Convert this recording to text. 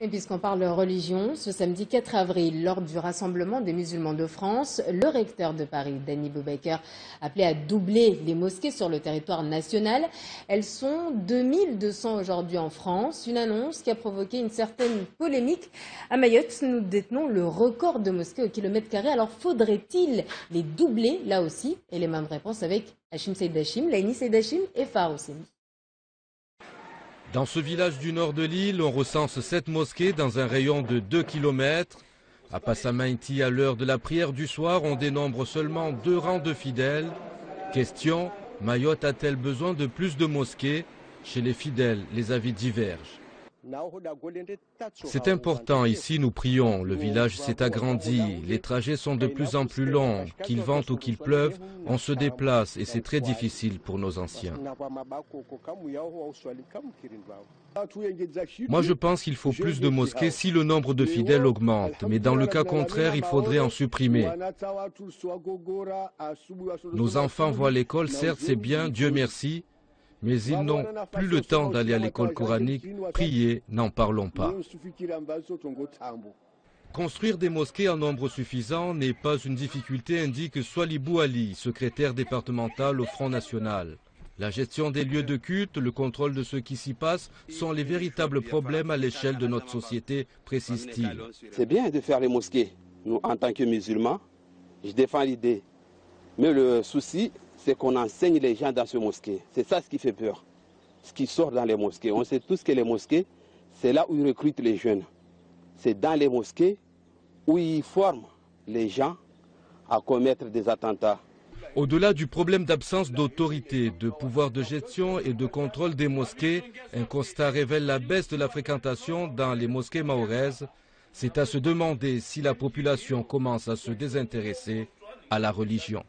Et puisqu'on parle religion, ce samedi 4 avril, lors du rassemblement des musulmans de France, le recteur de Paris, Dany Boubacar, appelait à doubler les mosquées sur le territoire national. Elles sont 2200 aujourd'hui en France, une annonce qui a provoqué une certaine polémique. À Mayotte, nous détenons le record de mosquées au kilomètre carré. Alors faudrait-il les doubler là aussi? Et les mêmes réponses avec Hachim Seyd Hachim, Laini Seyd Hachim et Farah Hosseini. Dans ce village du nord de l'île, on recense 7 mosquées dans un rayon de 2 km. À Passamainti, à l'heure de la prière du soir, on dénombre seulement 2 rangs de fidèles. Question, Mayotte a-t-elle besoin de plus de mosquées? Chez les fidèles, les avis divergent. C'est important, ici nous prions, le village s'est agrandi, les trajets sont de plus en plus longs, qu'il vente ou qu'il pleuve, on se déplace et c'est très difficile pour nos anciens. Moi je pense qu'il faut plus de mosquées si le nombre de fidèles augmente, mais dans le cas contraire il faudrait en supprimer. Nos enfants voient l'école, certes c'est bien, Dieu merci, mais ils n'ont plus le temps d'aller à l'école coranique, prier, n'en parlons pas. Construire des mosquées en nombre suffisant n'est pas une difficulté, indique Swalibou Ali, secrétaire départemental au Front National. La gestion des lieux de culte, le contrôle de ce qui s'y passe sont les véritables problèmes à l'échelle de notre société, précise-t-il. C'est bien de faire les mosquées. Nous, en tant que musulmans, je défends l'idée. Mais le souci, c'est qu'on enseigne les gens dans ces mosquées. C'est ça ce qui fait peur, ce qui sort dans les mosquées. On sait tous que les mosquées, c'est là où ils recrutent les jeunes. C'est dans les mosquées où ils forment les gens à commettre des attentats. Au-delà du problème d'absence d'autorité, de pouvoir de gestion et de contrôle des mosquées, un constat révèle la baisse de la fréquentation dans les mosquées mahoraises. C'est à se demander si la population commence à se désintéresser à la religion.